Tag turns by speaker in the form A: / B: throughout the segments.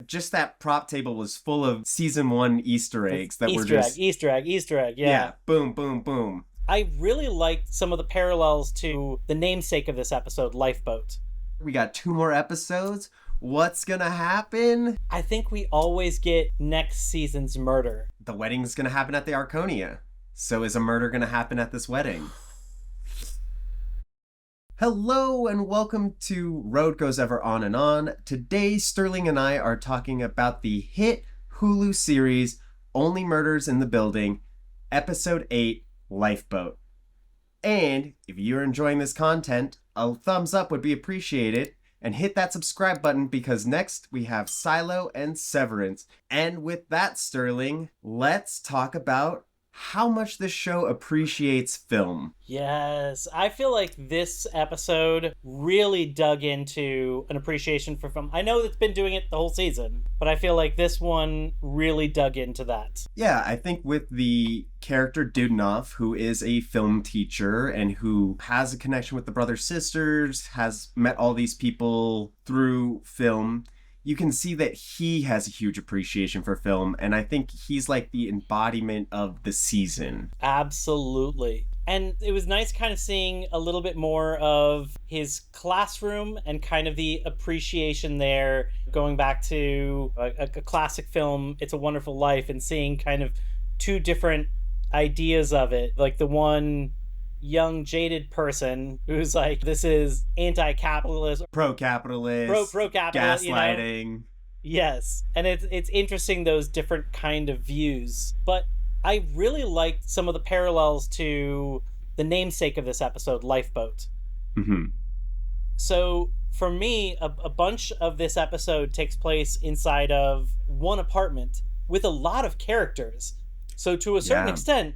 A: just that prop table was full of season 1 Easter eggs that were just...
B: Easter egg, yeah.
A: Yeah, boom, boom, boom.
B: I really liked some of the parallels to the namesake of this episode, Lifeboat.
A: We got 2 more episodes. What's gonna happen?
B: I think we always get next season's murder.
A: The wedding's gonna happen at the Arconia. So is a murder gonna happen at this wedding? Hello and welcome to Road Goes Ever On and On. Today, Sterling and I are talking about the hit Hulu series, Only Murders in the Building, Episode 8, Lifeboat. And if you're enjoying this content, a thumbs up would be appreciated. And hit that subscribe button because next we have Silo and Severance. And with that, Sterling, let's talk about how much this show appreciates film.
B: Yes, I feel like this episode really dug into an appreciation for film. I know it's been doing it the whole season, but I feel like this one really dug into that.
A: Yeah, I think with the character Dudnoff, who is a film teacher and who has a connection with the brother-sisters, has met all these people through film, you can see that he has a huge appreciation for film, and I think he's like the embodiment of the season.
B: Absolutely. And it was nice kind of seeing a little bit more of his classroom and kind of the appreciation there, going back to a classic film, It's a Wonderful Life, and seeing kind of 2 different ideas of it. Like the one young jaded person who's like, this is anti-capitalist,
A: pro-capitalist,
B: pro-capitalist,
A: gaslighting.
B: Yes, and it's interesting, those different kind of views. But I really liked some of the parallels to the namesake of this episode, Lifeboat.
A: Mm-hmm.
B: So for me, a bunch of this episode takes place inside of one apartment with a lot of characters. So to a certain extent,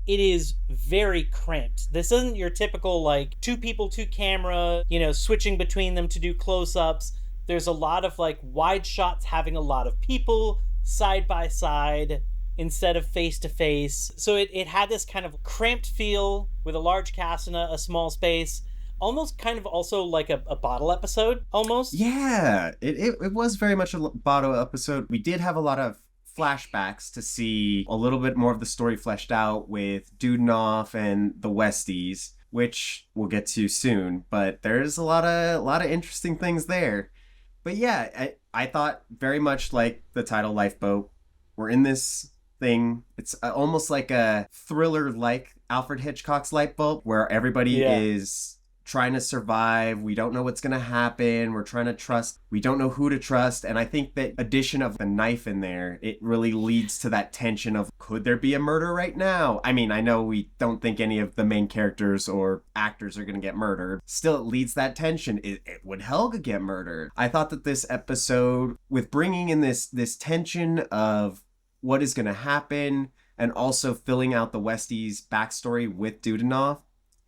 B: it is very cramped. This isn't your typical, like, 2 people, 2 camera, switching between them to do close-ups. There's a lot of, like, wide shots having a lot of people side by side instead of face-to-face. So it had this kind of cramped feel with a large cast in a small space. Almost kind of also like a bottle episode, almost.
A: Yeah, it was very much a bottle episode. We did have a lot of flashbacks to see a little bit more of the story fleshed out with Dudnoff and the Westies, which we'll get to soon, but there's a lot of interesting things there. But yeah, I thought very much like the title Lifeboat. We're in this thing. It's almost like a thriller like Alfred Hitchcock's Lifeboat, where everybody is trying to survive. We don't know what's going to happen. We're trying to trust. We don't know who to trust. And I think that addition of the knife in there, it really leads to that tension of, could there be a murder right now? I mean, I know we don't think any of the main characters or actors are going to get murdered. Still, it leads that tension. Would Helga get murdered? I thought that this episode, with bringing in this tension of what is going to happen and also filling out the Westies backstory with Dudnoff,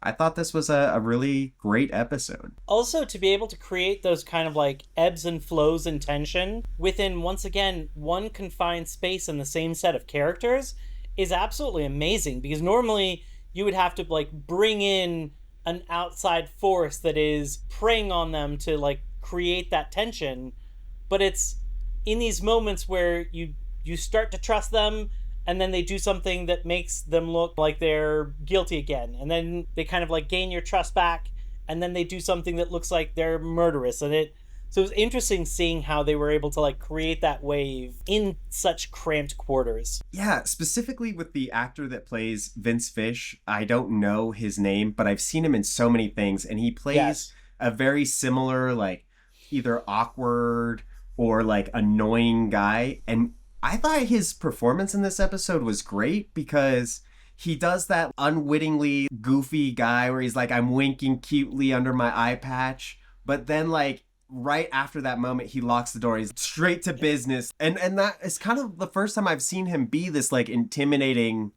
A: I thought this was a really great episode.
B: Also, to be able to create those kind of like ebbs and flows and tension within, once again, one confined space and the same set of characters is absolutely amazing, because normally you would have to like bring in an outside force that is preying on them to like create that tension. But it's in these moments where you start to trust them, and then they do something that makes them look like they're guilty again. And then they kind of like gain your trust back, and then they do something that looks like they're murderous. So it was interesting seeing how they were able to like create that wave in such cramped quarters.
A: Yeah, specifically with the actor that plays Vince Fish. I don't know his name, but I've seen him in so many things, and he plays a very similar, like, either awkward or like annoying guy. And I thought his performance in this episode was great, because he does that unwittingly goofy guy where he's like, I'm winking cutely under my eye patch. But then, like, right after that moment, he locks the door. He's straight to business. And that is kind of the first time I've seen him be this, like, intimidating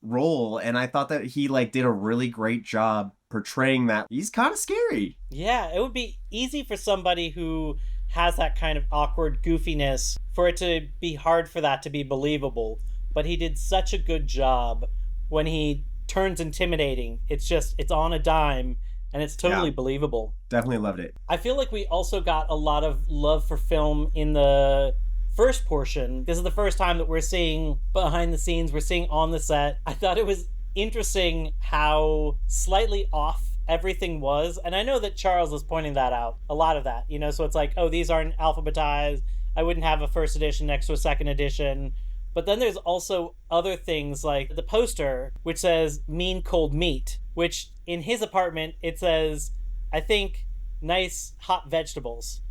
A: role. And I thought that he, like, did a really great job portraying that. He's kind of scary.
B: Yeah, it would be easy for somebody who has that kind of awkward goofiness for it to be hard for that to be believable. But he did such a good job when he turns intimidating. It's on a dime, and it's totally believable.
A: Definitely loved it.
B: I feel like we also got a lot of love for film in the first portion, this is the first time that we're seeing behind the scenes, we're seeing on the set. I thought it was interesting how slightly off everything was. And I know that Charles is pointing that out, a lot of that, so it's like, oh, these aren't alphabetized. I wouldn't have a first edition next to a second edition. But then there's also other things like the poster, which says mean cold meat, which in his apartment, it says, I think, nice hot vegetables.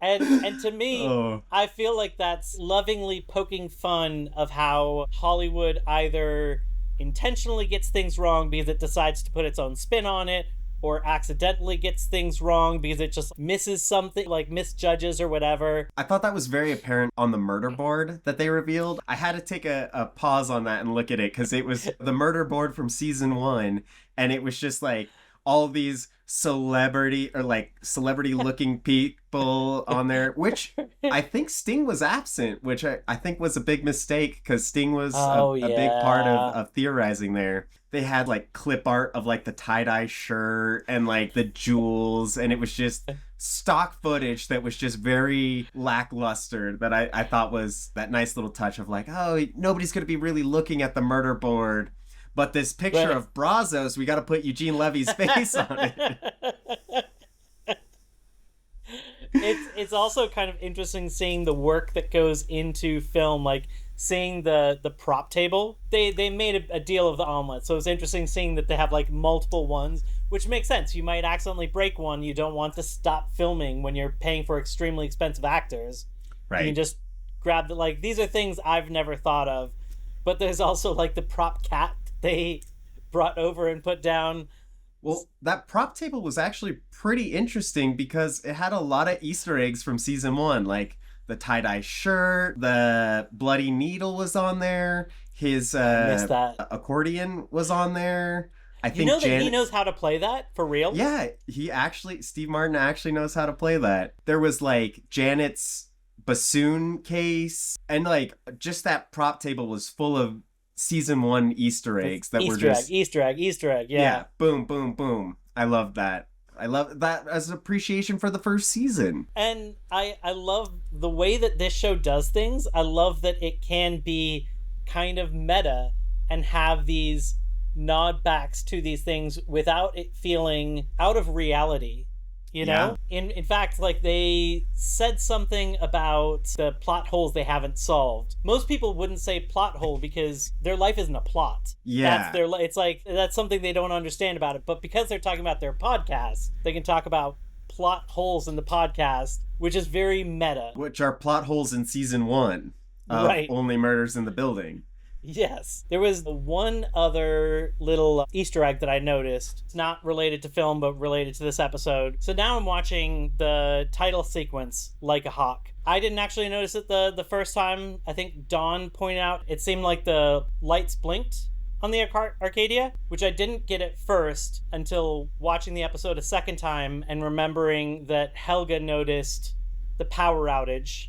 B: And to me, I feel like that's lovingly poking fun of how Hollywood either intentionally gets things wrong because it decides to put its own spin on it, or accidentally gets things wrong because it just misses something, like misjudges or whatever.
A: I thought that was very apparent on the murder board that they revealed. I had to take a pause on that and look at it because it was the murder board from season 1, and it was just like all these celebrity looking people on there, which I think Sting was absent, which I think was a big mistake because Sting was a big part of theorizing there. They had like clip art of like the tie-dye shirt and like the jewels, and it was just stock footage that was just very lackluster, that I thought was that nice little touch of like, oh, nobody's going to be really looking at the murder board. But this picture of Brazos, we got to put Eugene Levy's face on it.
B: It's also kind of interesting seeing the work that goes into film, like seeing the prop table. They made a deal of the omelet, so it's interesting seeing that they have like multiple ones, which makes sense. You might accidentally break one. You don't want to stop filming when you're paying for extremely expensive actors. Right. You can just grab the, like, these are things I've never thought of. But there's also like the prop cat they brought over and put down.
A: Well, that prop table was actually pretty interesting because it had a lot of Easter eggs from season 1, like the tie-dye shirt, the bloody needle was on there, his accordion was on there. I think
B: that he knows how to play that for real?
A: Yeah, Steve Martin actually knows how to play that. There was like Janet's bassoon case, and like just that prop table was full of season 1 Easter eggs that were just
B: Easter egg. Yeah.
A: Boom, boom, boom. I love that. I love that as an appreciation for the first season.
B: And I love the way that this show does things. I love that it can be kind of meta and have these nod backs to these things without it feeling out of reality.
A: Yeah.
B: In fact, like, they said something about the plot holes they haven't solved. Most people wouldn't say plot hole because their life isn't a plot.
A: Yeah.
B: It's like, that's something they don't understand about it. But because they're talking about their podcast, they can talk about plot holes in the podcast, which is very meta.
A: Which are plot holes in season 1 of Only Murders in the Building.
B: Yes. There was one other little Easter egg that I noticed. It's not related to film, but related to this episode. So now I'm watching the title sequence, Like a Hawk. I didn't actually notice it the first time. I think Dawn pointed out it seemed like the lights blinked on the Arcadia, which I didn't get at first until watching the episode a second time and remembering that Helga noticed the power outage.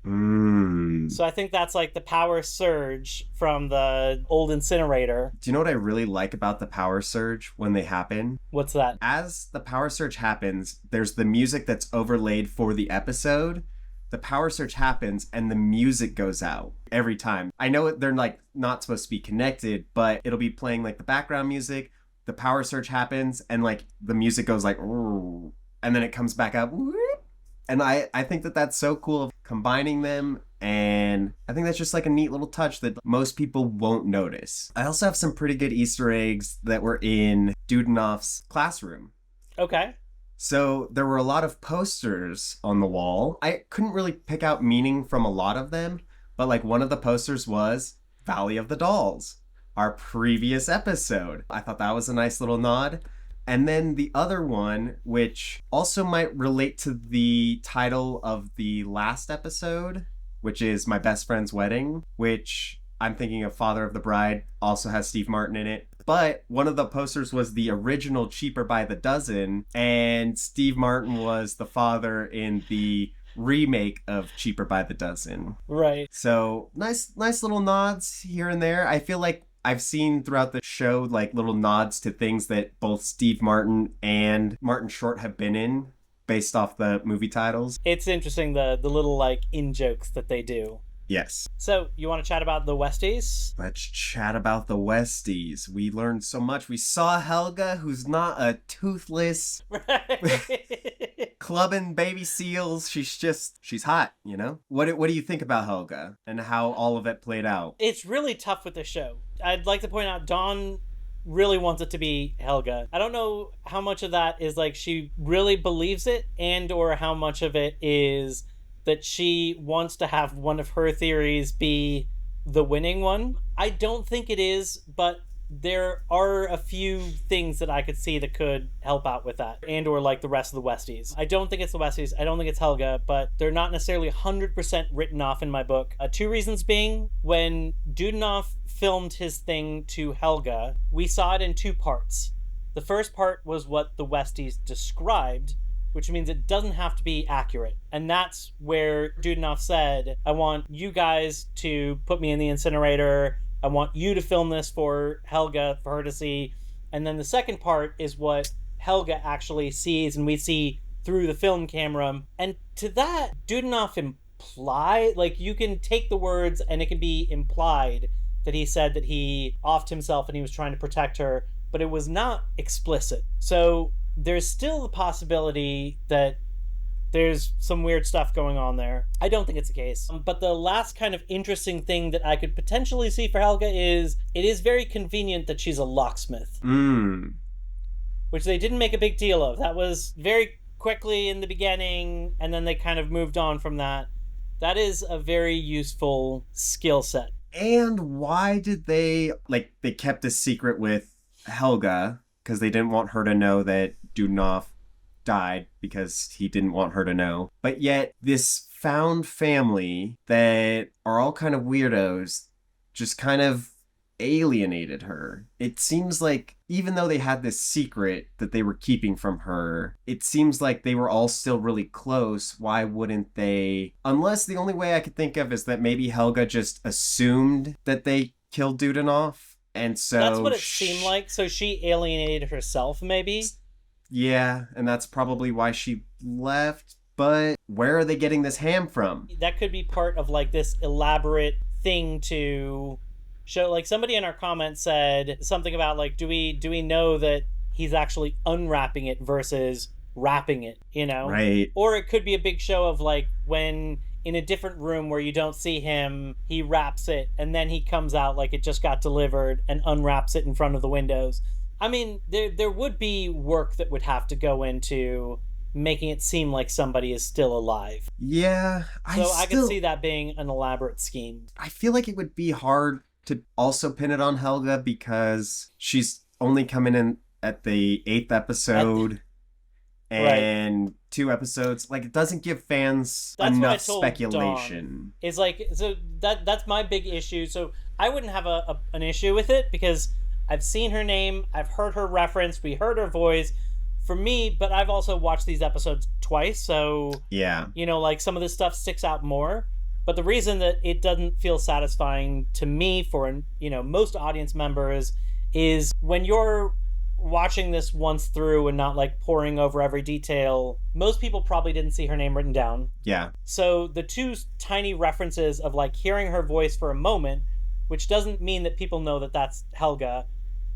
B: So I think that's like the power surge from the old incinerator.
A: Do you know what I really like about the power surge when they happen?
B: What's that?
A: As the power surge happens, there's the music that's overlaid for the episode. The power surge happens and the music goes out every time. I know they're like not supposed to be connected, but it'll be playing like the background music. The power surge happens and like the music goes like, and then it comes back up. And I think that that's so cool of combining them, and I think that's just like a neat little touch that most people won't notice. I also have some pretty good Easter eggs that were in Dudenoff's classroom.
B: Okay.
A: So there were a lot of posters on the wall. I couldn't really pick out meaning from a lot of them, but like one of the posters was Valley of the Dolls, our previous episode. I thought that was a nice little nod. And then the other one, which also might relate to the title of the last episode, which is My Best Friend's Wedding, which I'm thinking of Father of the Bride, also has Steve Martin in it. But one of the posters was the original Cheaper by the Dozen, and Steve Martin was the father in the remake of Cheaper by the Dozen.
B: Right.
A: So nice little nods here and there. I feel like I've seen throughout the show like little nods to things that both Steve Martin and Martin Short have been in based off the movie titles.
B: It's interesting, the little, like, in-jokes that they do.
A: Yes.
B: So, you want to chat about the Westies?
A: Let's chat about the Westies. We learned so much. We saw Helga, who's not a toothless, clubbing baby seals. She's hot, you know? What do you think about Helga and how all of it played out?
B: It's really tough with the show. I'd like to point out Dawn really wants it to be Helga. I don't know how much of that is like she really believes it, and or how much of it is that she wants to have one of her theories be the winning one. I don't think it is, but there are a few things that I could see that could help out with that, and or like the rest of the Westies. I don't think it's the Westies. I don't think it's Helga, but they're not necessarily 100% written off in my book. Two reasons being, when Dudenoff filmed his thing to Helga, we saw it in two parts. The first part was what the Westies described, which means it doesn't have to be accurate. And that's where Dudenoff said, I want you guys to put me in the incinerator. I want you to film this for Helga, for her to see. And then the second part is what Helga actually sees, and we see through the film camera. And to that, Dudenoff imply, like, you can take the words and it can be implied that he said that he offed himself and he was trying to protect her, but it was not explicit. So there's still the possibility that there's some weird stuff going on there. I don't think it's the case. But the last kind of interesting thing that I could potentially see for Helga is it is very convenient that she's a locksmith. Which they didn't make a big deal of. That was very quickly in the beginning, and then they kind of moved on from that. That is a very useful skill set.
A: And why did they kept a secret with Helga? Because they didn't want her to know that Dudenoff died, because he didn't want her to know. But yet this found family that are all kind of weirdos just kind of alienated her. It seems like even though they had this secret that they were keeping from her, it seems like they were all still really close. Why wouldn't they? Unless the only way I could think of is that maybe Helga just assumed that they killed Dudenoff. And so
B: that's what it seemed like. So she alienated herself, maybe?
A: Yeah, and that's probably why she left. But where are they getting this ham from?
B: That could be part of like this elaborate thing to show. Like somebody in our comments said something about like, do we know that he's actually unwrapping it versus wrapping it, you know?
A: Right.
B: Or it could be a big show of like when in a different room where you don't see him, he wraps it and then he comes out like it just got delivered and unwraps it in front of the windows. I mean, there would be work that would have to go into making it seem like somebody is still alive.
A: Yeah.
B: I could see that being an elaborate scheme.
A: I feel like it would be hard to also pin it on Helga because she's only coming in at the 8th episode and right. 2 episodes. Like, it doesn't give fans enough speculation.
B: It's like, so that's my big issue. So I wouldn't have an issue with it because I've seen her name, I've heard her reference, we heard her voice. For me, but I've also watched these episodes twice, so
A: yeah,
B: you know, like some of this stuff sticks out more. But the reason that it doesn't feel satisfying to me for, you know, most audience members is when you're watching this once through and not like poring over every detail, most people probably didn't see her name written down.
A: Yeah.
B: So the two tiny references of like hearing her voice for a moment, which doesn't mean that people know that that's Helga,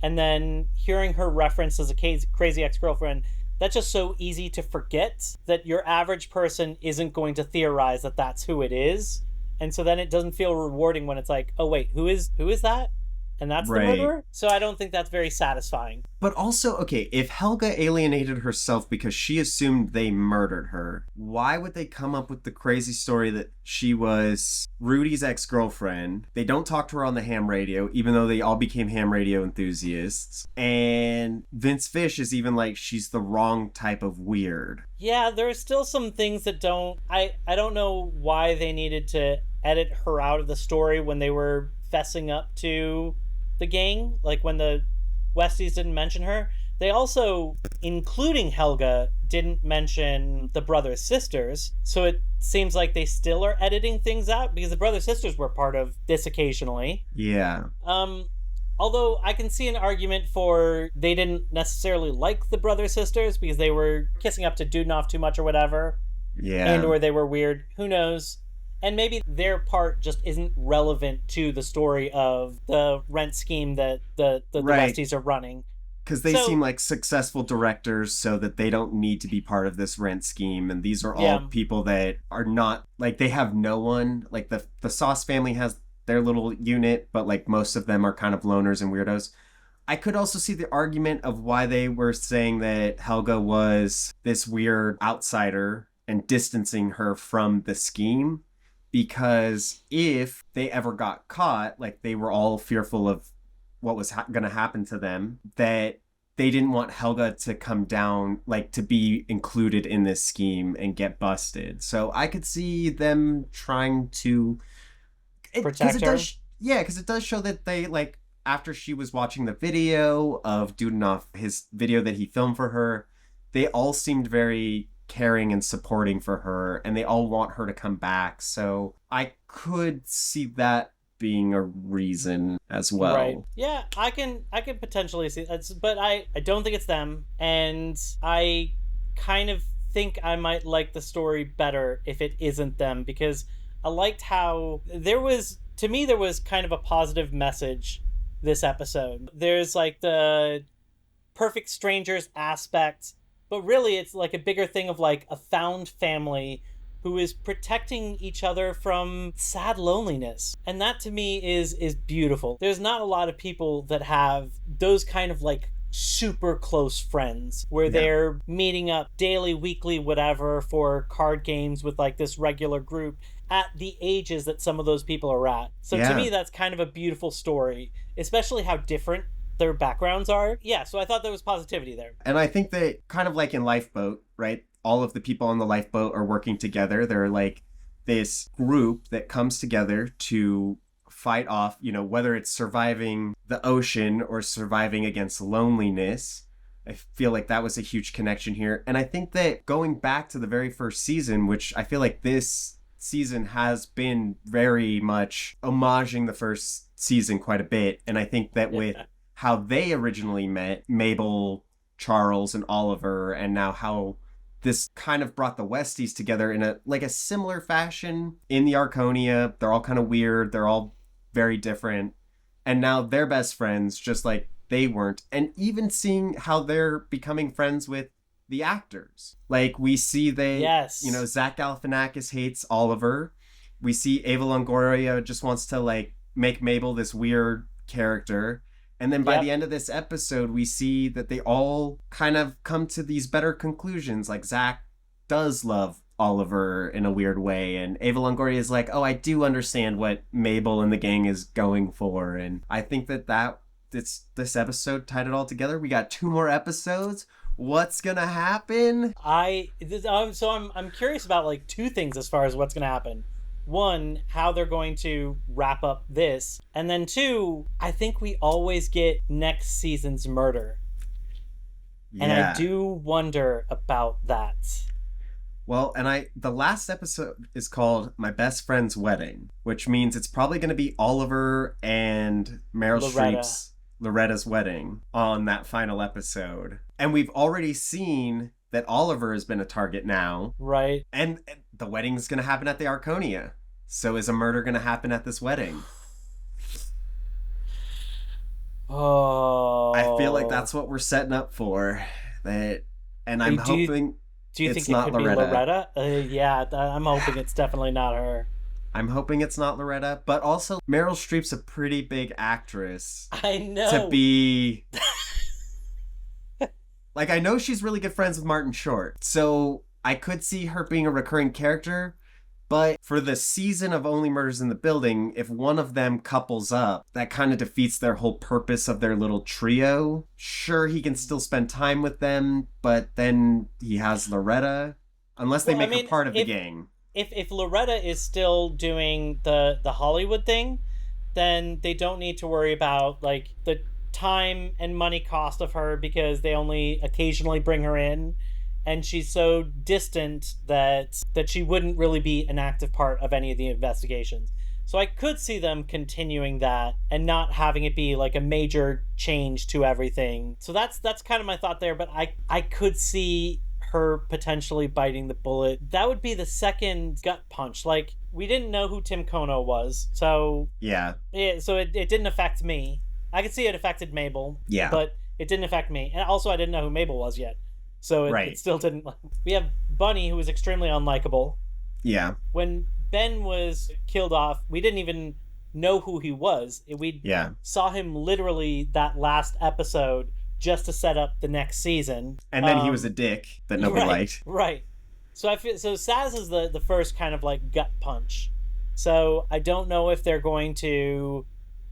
B: and then hearing her reference as a crazy ex-girlfriend, that's just so easy to forget that your average person isn't going to theorize that that's who it is. And so then it doesn't feel rewarding when it's like, oh wait, who is that? And that's right. The murderer? So I don't think that's very satisfying.
A: But also, okay, if Helga alienated herself because she assumed they murdered her, why would they come up with the crazy story that she was Rudy's ex-girlfriend? They don't talk to her on the ham radio, even though they all became ham radio enthusiasts. And Vince Fish is even like, she's the wrong type of weird.
B: Yeah, there are still some things that don't... I don't know why they needed to edit her out of the story when they were fessing up to the gang, like when the Westies didn't mention her. They also, including Helga, didn't mention the brothers sisters, so it seems like they still are editing things out because the brothers sisters were part of this occasionally.
A: Yeah.
B: Although I can see an argument for they didn't necessarily like the brother sisters because they were kissing up to Dudenoff too much or whatever, and
A: Yeah.
B: or they were weird. Who knows? And maybe their part just isn't relevant to the story of the rent scheme that the
A: Right.
B: Westies are running.
A: Because they seem
B: So
A: like successful directors, so that they don't need to be part of this rent scheme. And these are all
B: yeah,
A: people that are not, like, they have no one. Like, the Sauce family has their little unit, but, like, most of them are kind of loners and weirdos. I could also see the argument of why they were saying that Helga was this weird outsider and distancing her from the scheme. Because if they ever got caught, like, they were all fearful of what was going to happen to them, that they didn't want Helga to come down, like, to be included in this scheme and get busted. So I could see them trying to, because
B: protect
A: it
B: her.
A: does, yeah, because it does show that they, like, after she was watching the video of Dudenoff, his video that he filmed for her, they all seemed very caring and supporting for her, and they all want her to come back. So I could see that being a reason as
B: Right.
A: well.
B: Yeah, I can potentially see that, but I don't think it's them, and I kind of think I might like the story better if it isn't them because I liked how there was, to me, there was kind of a positive message this episode. There's like the perfect strangers aspect, but really it's like a bigger thing of like a found family who is protecting each other from sad loneliness. And that to me is beautiful. There's not a lot of people that have those kind of like super close friends where
A: Yeah.
B: they're meeting up daily, weekly, whatever for card games with like this regular group at the ages that some of those people are at. So to
A: Yeah.
B: me that's kind of a beautiful story, especially how different their backgrounds are. Yeah, so I thought there was positivity there.
A: And I think that kind of like in Lifeboat, right? All of the people on the lifeboat are working together. They're like this group that comes together to fight off, whether it's surviving the ocean or surviving against loneliness. I feel like that was a huge connection here. And I think that going back to the very first season, which I feel like this season has been very much homaging the first season quite a bit. And I think that with how they originally met, Mabel, Charles, and Oliver, and now how this kind of brought the Westies together in a similar fashion in the Arconia. They're all kind of weird. They're all very different. And now they're best friends, just like they weren't. And even seeing how they're becoming friends with the actors. Like, we see
B: Yes.
A: Zach Galifianakis hates Oliver. We see Ava Longoria just wants to, like, make Mabel this weird character. And then by the end of this episode, we see that they all kind of come to these better conclusions. Like, Zach does love Oliver in a weird way. And Ava Longoria is like, oh, I do understand what Mabel and the gang is going for. And I think that this episode tied it all together. We got 2 more episodes. What's going to happen?
B: I'm curious about like 2 things as far as what's going to happen. 1, how they're going to wrap up this, and then 2, I think we always get next season's murder.
A: Yeah.
B: And I do wonder about that.
A: Well, and the last episode is called My Best Friend's Wedding, which means it's probably going to be Oliver and Meryl Streep's Loretta's wedding on that final episode. And we've already seen that Oliver has been a target now.
B: Right.
A: And the wedding's going to happen at the Arconia. So is a murder going to happen at this wedding?
B: Oh.
A: I feel like that's what we're setting up for. And I'm hoping
B: do you
A: it's
B: think
A: not
B: it could
A: Loretta.
B: be Loretta? Yeah, I'm hoping it's definitely not her.
A: I'm hoping it's not Loretta, but also Meryl Streep's a pretty big actress.
B: I know.
A: To be... Like, I know she's really good friends with Martin Short, so I could see her being a recurring character, but for the season of Only Murders in the Building, if one of them couples up, that kind of defeats their whole purpose of their little trio. Sure, he can still spend time with them, but then he has Loretta, unless they make her part of the gang.
B: If Loretta is still doing the Hollywood thing, then they don't need to worry about like the time and money cost of her because they only occasionally bring her in, and she's so distant that she wouldn't really be an active part of any of the investigations. So I could see them continuing that and not having it be like a major change to everything. So that's kind of my thought there, but I could see her potentially biting the bullet. That would be the second gut punch. Like, we didn't know who Tim Kono was, so
A: Yeah.
B: so it didn't affect me. I could see it affected Mabel,
A: Yeah.
B: but it didn't affect me. And also, I didn't know who Mabel was yet, so it still didn't. We have Bunny, who was extremely unlikable.
A: Yeah.
B: When Ben was killed off, we didn't even know who he was. We saw him literally that last episode just to set up the next season.
A: And then he was a dick that nobody liked.
B: Right. So I feel Sazz is the first kind of like gut punch. So I don't know if they're going to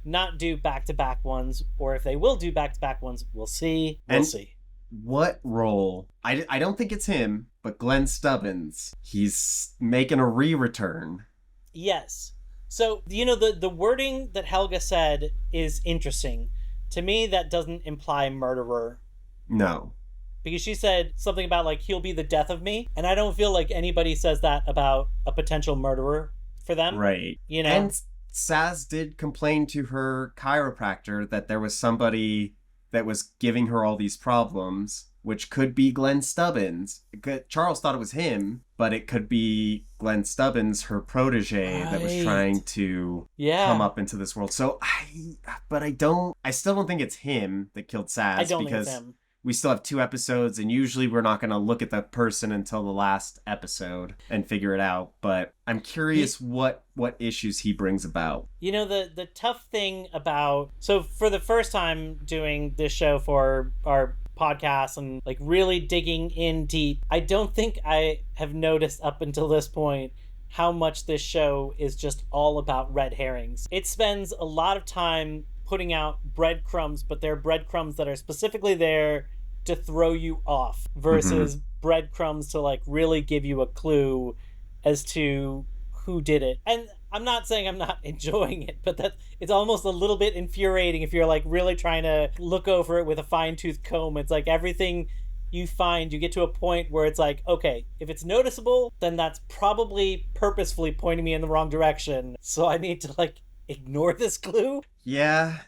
B: not do back-to-back ones, or if they will do back-to-back ones. We'll see. We'll see.
A: What role? I don't think it's him, but Glenn Stubbins. He's making a re-return.
B: Yes. So, you know, the wording that Helga said is interesting. To me, that doesn't imply murderer.
A: No.
B: Because she said something about, like, he'll be the death of me. And I don't feel like anybody says that about a potential murderer for them.
A: Right.
B: You know?
A: And Sazz did complain to her chiropractor that there was somebody that was giving her all these problems, which could be Glenn Stubbins. Charles thought it was him, but it could be Glenn Stubbins, her protege, that was trying to come up into this world. So I still don't think it's him that killed Sazz.
B: I don't think it's him.
A: We still have 2 episodes, and usually we're not going to look at the person until the last episode and figure it out. But I'm curious what issues he brings about.
B: You know, the tough thing about... So for the first time doing this show for our podcast and like really digging in deep, I don't think I have noticed up until this point how much this show is just all about red herrings. It spends a lot of time putting out breadcrumbs, but they're breadcrumbs that are specifically there to throw you off versus breadcrumbs to like really give you a clue as to who did it. And I'm not saying I'm not enjoying it, but it's almost a little bit infuriating if you're like really trying to look over it with a fine-tooth comb. It's like everything you find, you get to a point where it's like, okay, if it's noticeable, then that's probably purposefully pointing me in the wrong direction. So I need to like ignore this clue.
A: Yeah,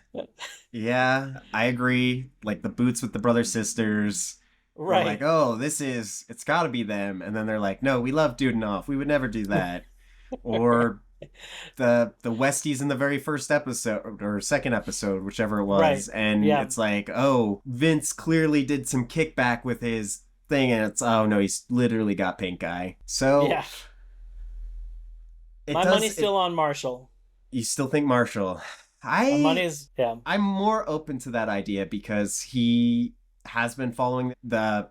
A: I agree. Like the boots with the brother sisters.
B: Right.
A: Like, oh, it's gotta be them. And then they're like, no, we love Dudenoff. We would never do that. Or the Westies in the very first episode or second episode, whichever it was.
B: Right.
A: And it's like, oh, Vince clearly did some kickback with his thing. And it's, oh no, he's literally got pink eye. So
B: yeah. My money's still on Marshall.
A: You still think Marshall?
B: My money's, yeah.
A: I'm more open to that idea because he has been following the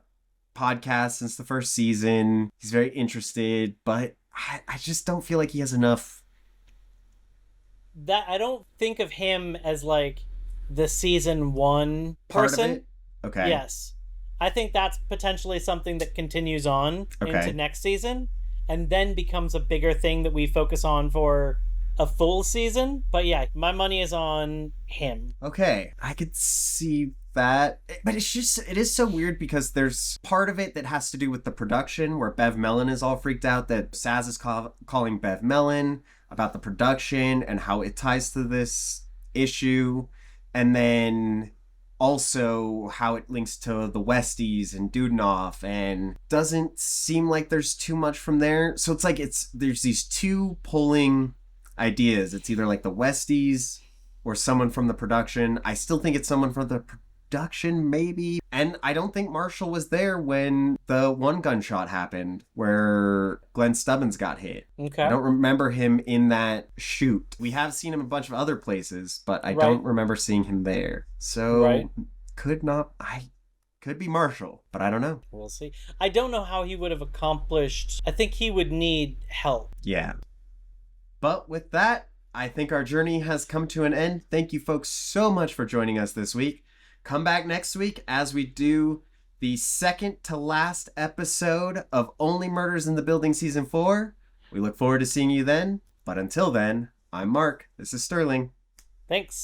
A: podcast since the first season. He's very interested, but I just don't feel like he has enough.
B: That I don't think of him as like the season 1
A: Part
B: person.
A: of it? Okay.
B: Yes. I think that's potentially something that continues on into next season and then becomes a bigger thing that we focus on for a full season. But yeah, my money is on him.
A: Okay. I could see that. But it is so weird because there's part of it that has to do with the production where Bev Mellon is all freaked out that Sazz is calling Bev Mellon about the production and how it ties to this issue. And then also how it links to the Westies and Dudenoff, and doesn't seem like there's too much from there. So it's like there's these 2 pulling ideas. It's either like the Westies or someone from the production. I still think it's someone from the production, maybe. And I don't think Marshall was there when the one gunshot happened where Glenn Stubbins got hit.
B: Okay.
A: I don't remember him in that shoot. We have seen him a bunch of other places, but I don't remember seeing him there. So could be Marshall, but I don't know.
B: We'll see. I don't know how he would have accomplished. I think he would need help.
A: Yeah. But with that, I think our journey has come to an end. Thank you folks so much for joining us this week. Come back next week as we do the second to last episode of Only Murders in the Building Season 4. We look forward to seeing you then. But until then, I'm Mark. This is Sterling.
B: Thanks.